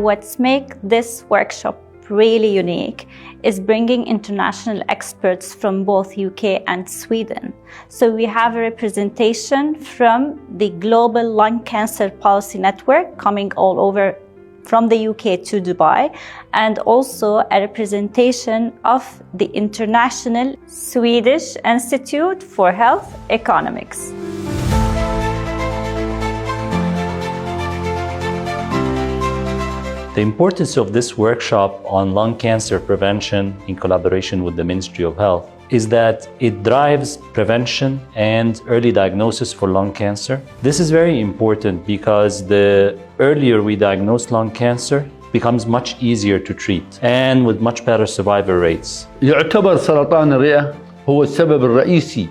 What's make this workshop really unique is bringing international experts from both UK and Sweden. So we have a representation from the Global Lung Cancer Policy Network coming all over from the UK to Dubai, and also a representation of the International Swedish Institute for Health Economics. The importance of this workshop on lung cancer prevention in collaboration with the Ministry of Health is that it drives prevention and early diagnosis for lung cancer. This is very important because the earlier we diagnose lung cancer, becomes much easier to treat and with much better survival rates. يعتبر سرطان الرئة هو السبب الرئيسي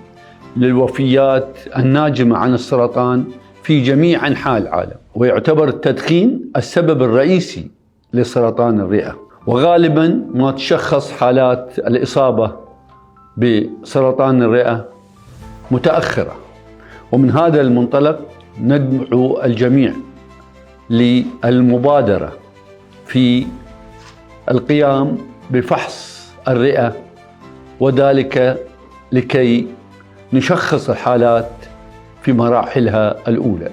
للوفيات الناجمة عن السرطان في جميع أنحاء العالم، ويعتبر التدخين السبب الرئيسي لسرطان الرئة، وغالباً ما تشخص حالات الإصابة بسرطان الرئة متأخرة. ومن هذا المنطلق ندعو الجميع للمبادرة في القيام بفحص الرئة، وذلك لكي نشخص الحالات في مراحلها الأولى.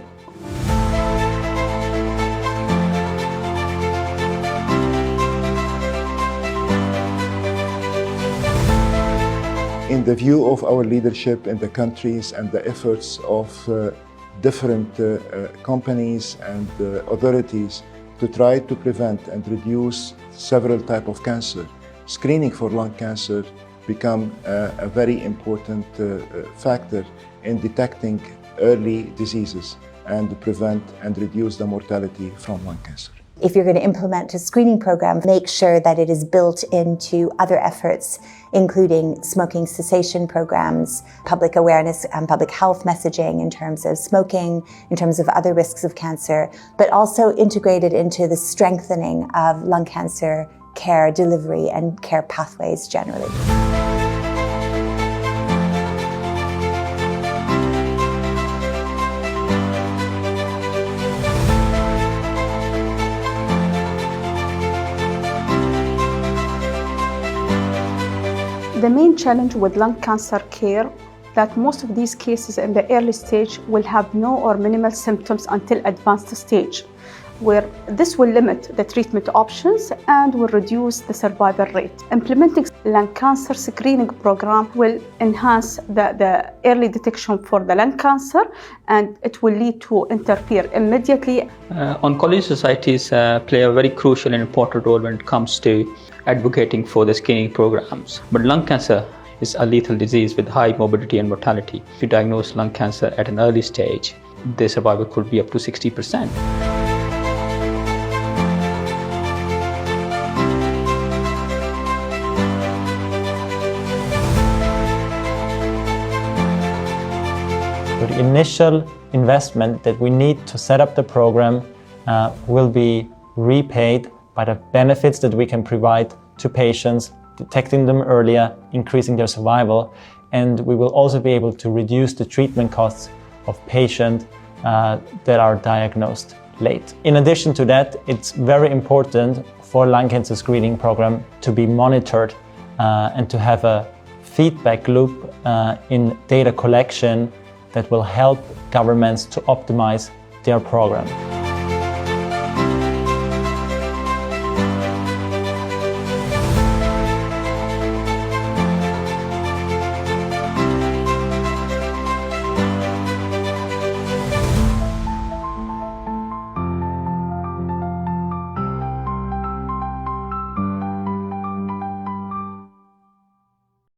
In the view of our leadership in the countries and the efforts of different companies and authorities to try to prevent and reduce several types of cancer, screening for lung cancer become a very important factor in detecting early diseases and prevent and reduce the mortality from lung cancer. If you're going to implement a screening program, make sure that it is built into other efforts, including smoking cessation programs, public awareness and public health messaging in terms of smoking, in terms of other risks of cancer, but also integrated into the strengthening of lung cancer care delivery and care pathways generally. The main challenge with lung cancer care that most of these cases in the early stage will have no or minimal symptoms until advanced stage, where this will limit the treatment options and will reduce the survival rate. Implementing lung cancer screening program will enhance the early detection for the lung cancer, and it will lead to interfere immediately. Oncology societies play a very crucial and important role when it comes to advocating for the screening programs. But lung cancer is a lethal disease with high morbidity and mortality. If you diagnose lung cancer at an early stage, the survival could be up to 60%. The initial investment that we need to set up the program will be repaid by the benefits that we can provide to patients, detecting them earlier, increasing their survival, and we will also be able to reduce the treatment costs of patients that are diagnosed late. In addition to that, it's very important for lung cancer screening program to be monitored and to have a feedback loop in data collection that will help governments to optimize their program.